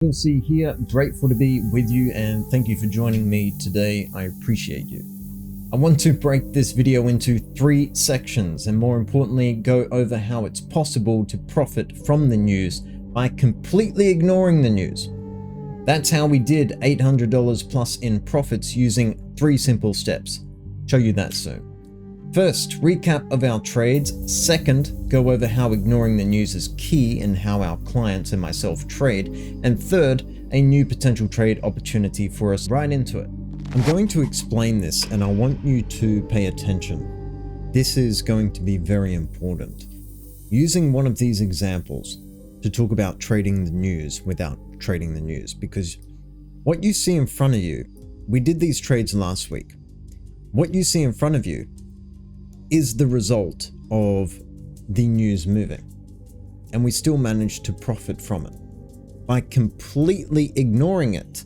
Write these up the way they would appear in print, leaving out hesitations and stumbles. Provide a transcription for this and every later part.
You'll see here, grateful to be with you and thank you for joining me today. I appreciate you. I want to break this video into 3 sections and more importantly, go over how it's possible to profit from the news by completely ignoring the news. That's how we did $800 plus in profits using 3 simple steps. Show you that soon. First, recap of our trades. Second, go over how ignoring the news is key in how our clients and myself trade. And third, a new potential trade opportunity for us. Right into it. I'm going to explain this and I want you to pay attention. This is going to be very important. Using one of these examples to talk about trading the news without trading the news, because what you see in front of you, we did these trades last week. What you see in front of you is the result of the news moving, and we still managed to profit from it by completely ignoring it.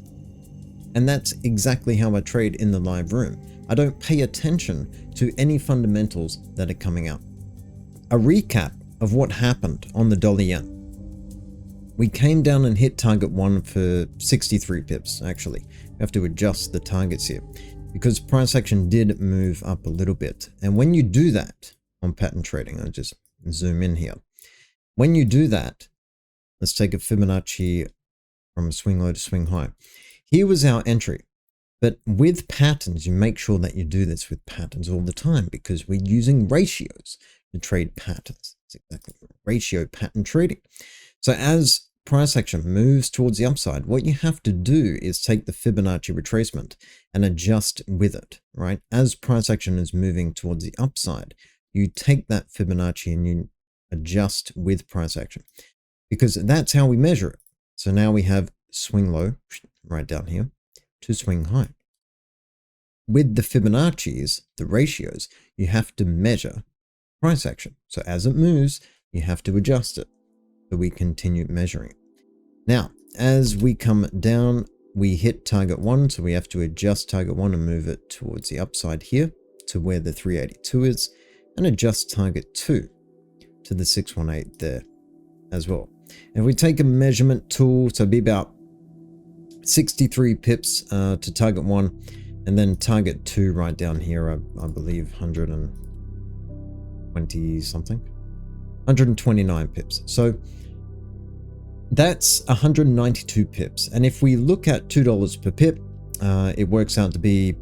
And that's exactly how I trade in the live room. I don't pay attention to any fundamentals that are coming up. A recap of what happened on the dollar yen. We came down and hit target 1 for 63 pips. Actually, we have to adjust the targets here, because price action did move up a little bit. And when you do that on pattern trading, I'll just zoom in here. When you do that, let's take a Fibonacci from swing low to swing high. Here was our entry. But with patterns, you make sure that you do this with patterns all the time, because we're using ratios to trade patterns. It's exactly ratio pattern trading. So as price action moves towards the upside, what you have to do is take the Fibonacci retracement and adjust with it, right? As price action is moving towards the upside, you take that Fibonacci and you adjust with price action, because that's how we measure it. So now we have swing low right down here to swing high. With the Fibonacci's, the ratios, you have to measure price action. So as it moves, you have to adjust it. So we continue measuring. Now, as we come down, we hit target 1, so we have to adjust target 1 and move it towards the upside here to where the 382 is, and adjust target 2 to the 618 there as well. And we take a measurement tool, so it'd be about 63 pips to target 1, and then target 2 right down here, I believe 120 something, 129 pips. So that's 192 pips. And if we look at $2 per pip, it works out to be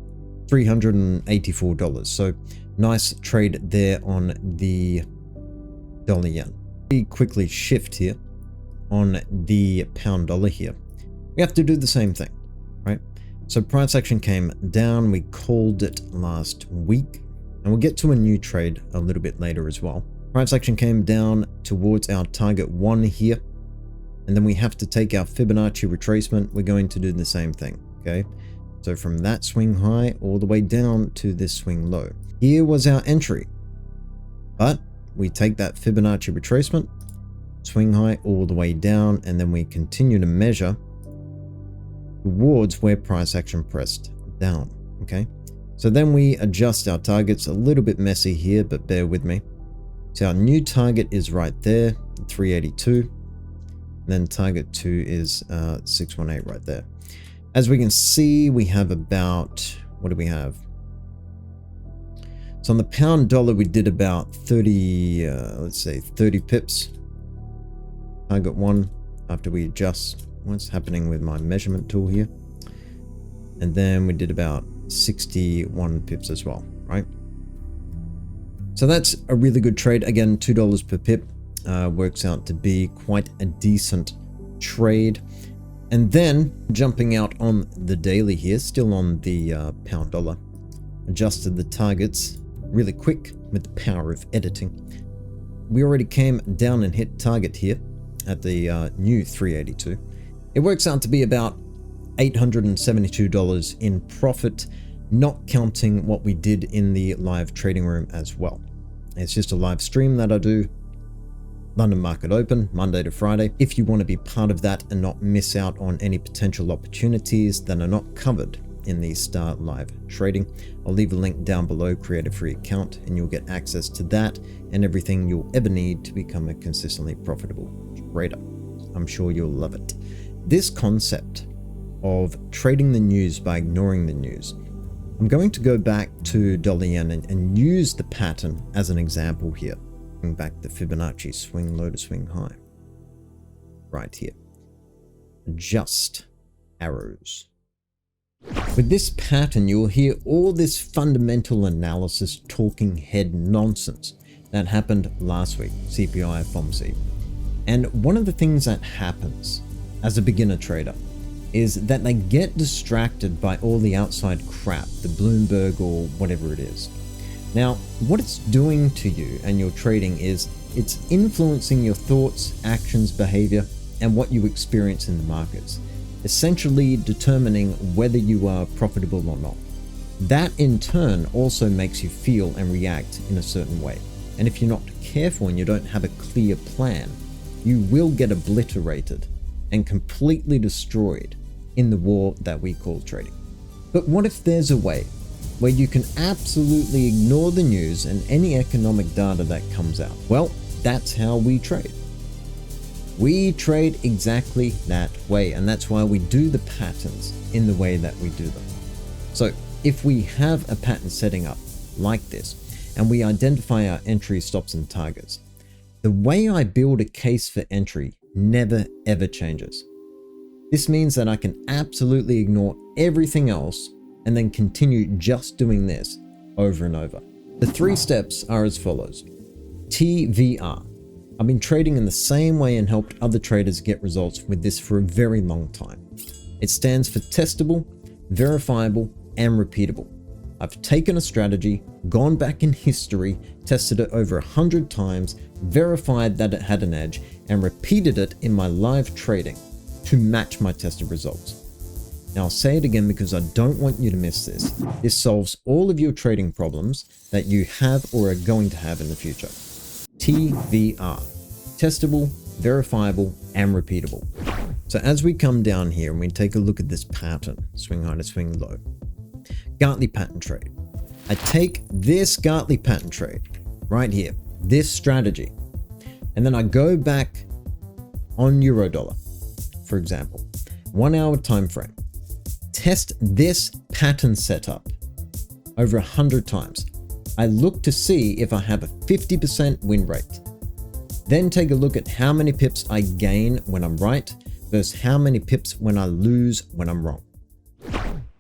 $384. So nice trade there on the dollar yen. We quickly shift here on the pound dollar here. We have to do the same thing, right? So price action came down. We called it last week, and we'll get to a new trade a little bit later as well. Price action came down towards our target 1 here. And then we have to take our Fibonacci retracement. We're going to do the same thing, okay? So from that swing high all the way down to this swing low. Here was our entry. But we take that Fibonacci retracement, swing high all the way down, and then we continue to measure towards where price action pressed down, okay? So then we adjust our targets. A little bit messy here, but bear with me. So our new target is right there, 382. Then target 2 is 618 right there. As we can see, we have about, what do we have? So on the pound dollar, we did about 30, let's say 30 pips. Target 1 after we adjust what's happening with my measurement tool here. And then we did about 61 pips as well, right? So that's a really good trade. Again, $2 per pip. Works out to be quite a decent trade. And then jumping out on the daily here, still on the pound dollar, adjusted the targets really quick with the power of editing. We already came down and hit target here at the new 382. It works out to be about $872 in profit, not counting what we did in the live trading room as well. It's just a live stream that I do. London Market Open, Monday to Friday. If you want to be part of that and not miss out on any potential opportunities that are not covered in the Start Live Trading, I'll leave a link down below. Create a free account and you'll get access to that and everything you'll ever need to become a consistently profitable trader. I'm sure you'll love it. this concept of trading the news by ignoring the news, I'm going to go back to dollar yen and use the pattern as an example here. Bring back the Fibonacci swing low to swing high. Right here. Adjust arrows. With this pattern, you'll hear all this fundamental analysis talking head nonsense that happened last week, CPI, FOMC. And one of the things that happens as a beginner trader is that they get distracted by all the outside crap, the Bloomberg or whatever it is. Now, what it's doing to you and your trading is it's influencing your thoughts, actions, behavior, and what you experience in the markets, essentially determining whether you are profitable or not. That in turn also makes you feel and react in a certain way. And if you're not careful and you don't have a clear plan, you will get obliterated and completely destroyed in the war that we call trading. But what if there's a way where you can absolutely ignore the news and any economic data that comes out? Well, that's how we trade. We trade exactly that way, and that's why we do the patterns in the way that we do them. So if we have a pattern setting up like this, and we identify our entry, stops, and targets, the way I build a case for entry never ever changes. This means that I can absolutely ignore everything else and then continue just doing this over and over. The 3 steps are as follows. TVR. I've been trading in the same way and helped other traders get results with this for a very long time. It stands for testable, verifiable, and repeatable. I've taken a strategy, gone back in history, tested it over 100 times, verified that it had an edge, and repeated it in my live trading to match my tested results. Now I'll say it again because I don't want you to miss this. This solves all of your trading problems that you have or are going to have in the future. TVR. Testable, verifiable, and repeatable. So as we come down here and we take a look at this pattern, swing high to swing low, Gartley pattern trade. I take this Gartley pattern trade right here, this strategy, and then I go back on Eurodollar, for example, 1 hour time frame, test this pattern setup over 100 times. I look to see if I have a 50% win rate. Then take a look at how many pips I gain when I'm right versus how many pips when I lose when I'm wrong.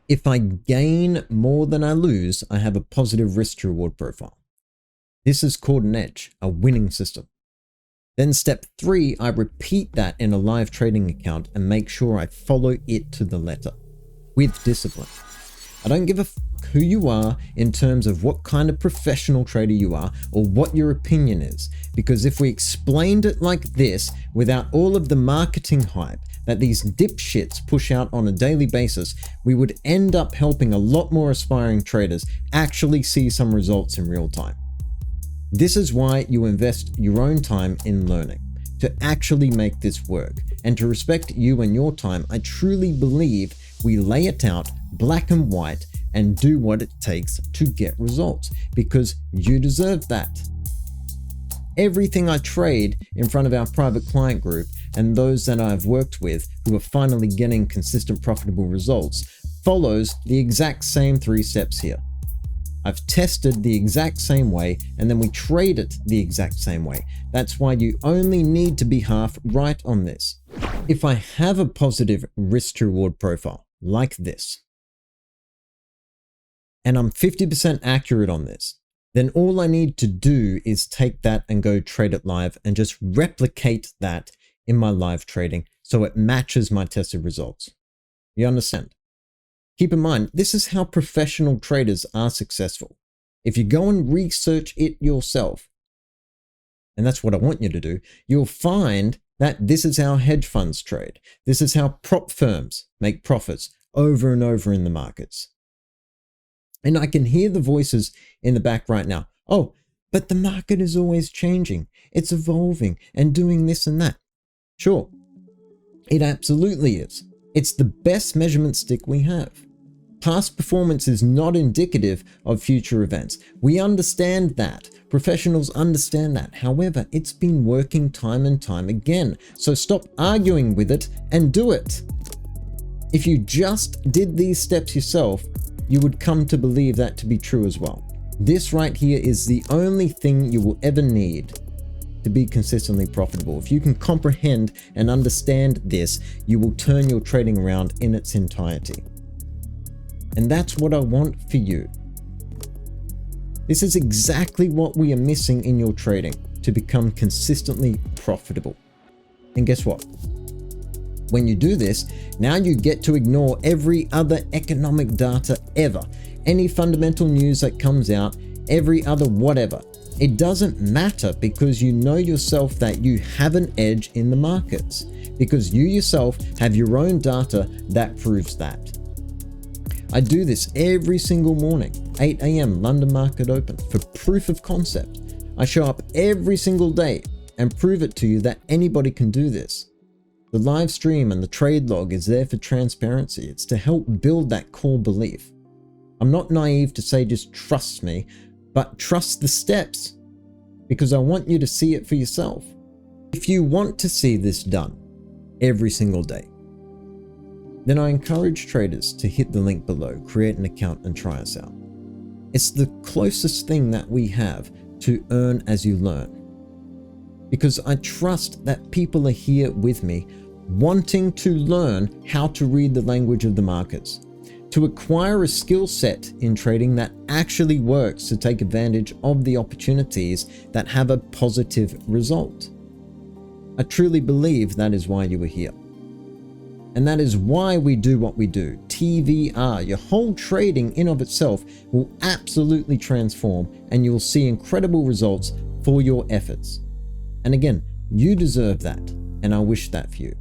If I gain more than I lose, I have a positive risk to reward profile. This is called an edge, a winning system. Then step 3, I repeat that in a live trading account and make sure I follow it to the letter with discipline. I don't give a who you are in terms of what kind of professional trader you are or what your opinion is, because if we explained it like this without all of the marketing hype that these dipshits push out on a daily basis, we would end up helping a lot more aspiring traders actually see some results in real time. This is why you invest your own time in learning, to actually make this work, and to respect you and your time. I truly believe we lay it out black and white and do what it takes to get results, because you deserve that. Everything I trade in front of our private client group and those that I've worked with who are finally getting consistent profitable results follows the exact same 3 steps here. I've tested the exact same way and then we trade it the exact same way. That's why you only need to be half right on this. If I have a positive risk to reward profile like this, and I'm 50% accurate on this, then all I need to do is take that and go trade it live and just replicate that in my live trading so it matches my tested results. You understand? Keep in mind, this is how professional traders are successful. If you go and research it yourself, and that's what I want you to do, you'll find that this is how hedge funds trade. This is how prop firms make profits over and over in the markets. And I can hear the voices in the back right now. Oh, but the market is always changing. It's evolving and doing this and that. Sure, it absolutely is. It's the best measurement stick we have. Past performance is not indicative of future events. We understand that. Professionals understand that. However, it's been working time and time again. So stop arguing with it and do it. If you just did these steps yourself, you would come to believe that to be true as well. This right here is the only thing you will ever need to be consistently profitable. If you can comprehend and understand this, you will turn your trading around in its entirety. And that's what I want for you. This is exactly what we are missing in your trading to become consistently profitable. And guess what? When you do this, now you get to ignore every other economic data ever. Any fundamental news that comes out, every other whatever. It doesn't matter because you know yourself that you have an edge in the markets. Because you yourself have your own data that proves that. I do this every single morning, 8 AM London market open, for proof of concept. I show up every single day and prove it to you that anybody can do this. The live stream and the trade log is there for transparency. It's to help build that core belief. I'm not naive to say just trust me, but trust the steps because I want you to see it for yourself. If you want to see this done every single day, then I encourage traders to hit the link below, create an account and try us out. It's the closest thing that we have to earn as you learn. Because I trust that people are here with me wanting to learn how to read the language of the markets, to acquire a skill set in trading that actually works to take advantage of the opportunities that have a positive result. I truly believe that is why you are here. And that is why we do what we do. TVR, your whole trading in of itself will absolutely transform and you will see incredible results for your efforts. And again, you deserve that and I wish that for you.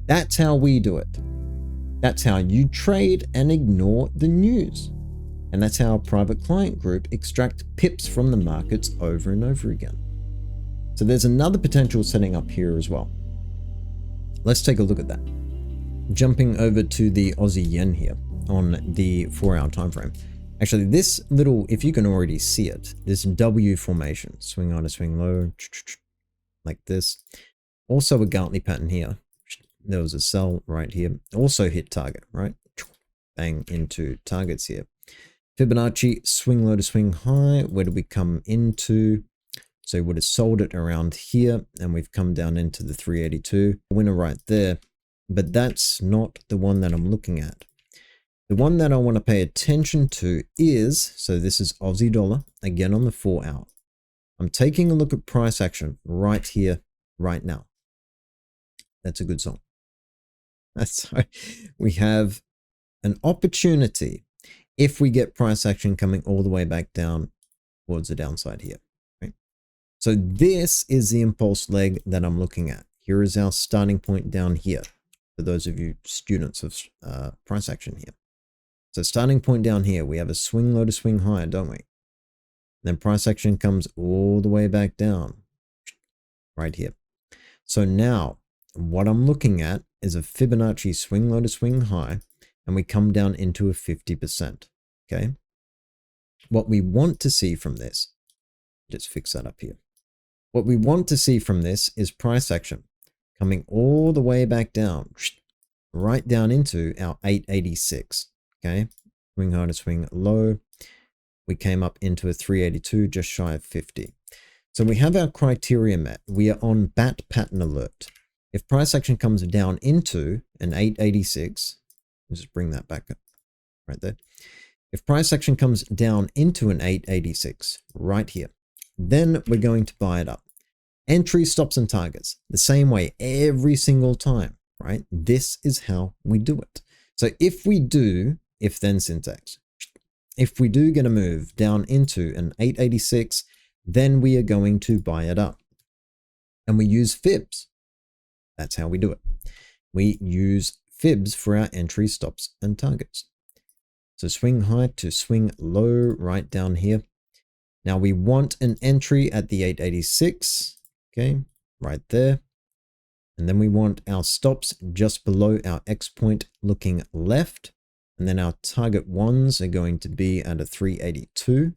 That's how we do it. That's how you trade and ignore the news. And that's how a private client group extract pips from the markets over and over again. So there's another potential setting up here as well. Let's take a look at that. Jumping over to the Aussie yen here on the 4-hour time frame. Actually, this little, if you can already see it, this W formation, swing high to swing low, like this. Also a Gartley pattern here. There was a sell right here. Also hit target, right? Bang into targets here. Fibonacci, swing low to swing high. Where do we come into? So we would have sold it around here and we've come down into the 382. Winner right there. But that's not the one that I'm looking at. The one that I want to pay attention to is, so this is Aussie dollar, again on the 4-hour. I'm taking a look at price action right here, right now. That's a good song. So we have an opportunity if we get price action coming all the way back down towards the downside here. Right? So this is the impulse leg that I'm looking at. Here is our starting point down here. For those of you students of price action here. So starting point down here, we have a swing low to swing high, don't we? Then price action comes all the way back down right here. So now what I'm looking at is a Fibonacci swing low to swing high, and we come down into a 50%. Okay. What we want to see from this, let's fix that up here. What we want to see from this is price action coming all the way back down, right down into our 886, okay? Swing high to swing low. We came up into a 382, just shy of 50. So we have our criteria met. We are on bat pattern alert. If price action comes down into an 886, let's just bring that back up right there. If price action comes down into an 886 right here, then we're going to buy it up. Entry, stops, and targets. The same way every single time, right? This is how we do it. So if we do, if then syntax, if we do get a move down into an 886, then we are going to buy it up. And we use fibs. That's how we do it. We use fibs for our entry, stops, and targets. So swing high to swing low right down here. Now we want an entry at the 886. Okay, right there. And then we want our stops just below our X point looking left. And then our target ones are going to be at a 382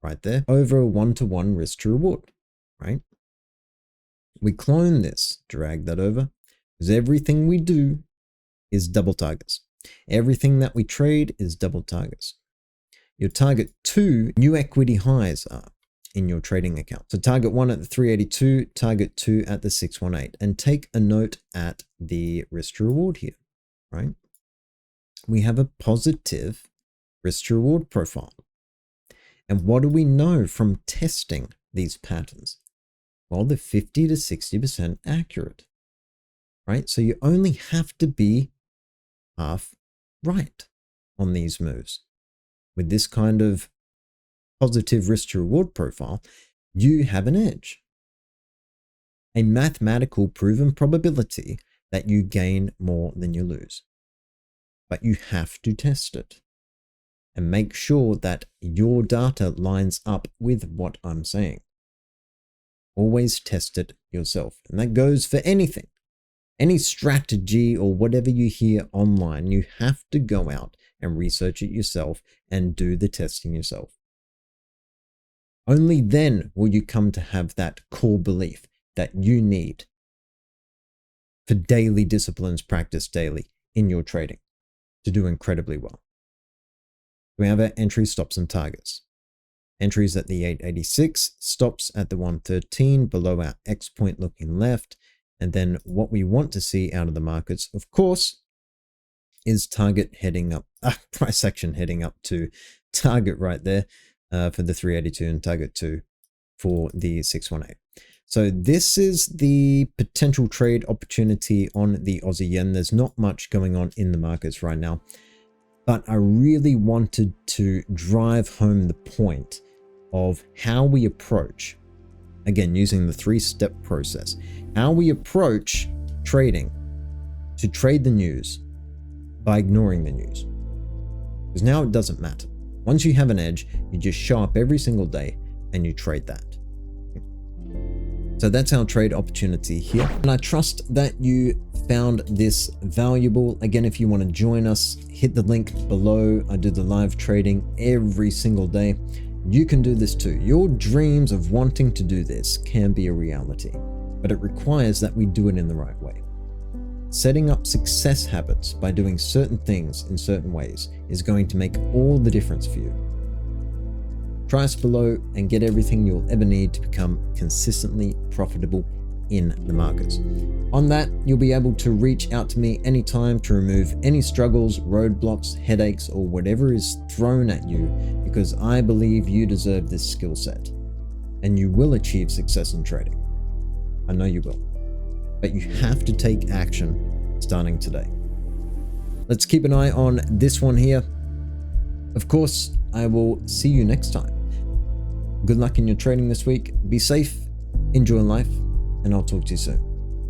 right there, over a 1-to-1 risk to reward, right? We clone this, drag that over, because everything we do is double targets. Everything that we trade is double targets. Your target 2 new equity highs are in your trading account. So target 1 at the 382, target 2 at the 618. And take a note at the risk to reward here, right? We have a positive risk to reward profile. And what do we know from testing these patterns? Well, they're 50 to 60% accurate, right? So you only have to be half right on these moves. With this kind of positive risk to reward profile, you have an edge. A mathematical proven probability that you gain more than you lose. But you have to test it and make sure that your data lines up with what I'm saying. Always test it yourself. And that goes for anything. Any strategy or whatever you hear online, you have to go out and research it yourself and do the testing yourself. Only then will you come to have that core belief that you need for daily disciplines practiced daily in your trading to do incredibly well. We have our entry, stops, and targets. Entries at the 886, stops at the 113 below our X point looking left. And then what we want to see out of the markets, of course, is target heading up, price action heading up to target right there for the 382 and target 2 for the 618. So this is the potential trade opportunity on the Aussie yen. There's not much going on in the markets right now, but I really wanted to drive home the point of how we approach, again, using the 3-step process, how we approach trading to trade the news by ignoring the news. Because now it doesn't matter. Once you have an edge, you just show up every single day and you trade that. So that's our trade opportunity here. And I trust that you found this valuable. Again, if you want to join us, hit the link below. I do the live trading every single day. You can do this too. Your dreams of wanting to do this can be a reality, but it requires that we do it in the right way. Setting up success habits by doing certain things in certain ways is going to make all the difference for you. Try us below and get everything you'll ever need to become consistently profitable in the markets. On that, you'll be able to reach out to me anytime to remove any struggles, roadblocks, headaches, or whatever is thrown at you, because I believe you deserve this skill set and you will achieve success in trading. I know you will, but you have to take action starting today. Let's keep an eye on this one here. Of course, I will see you next time. Good luck in your trading this week. Be safe, enjoy life, and I'll talk to you soon.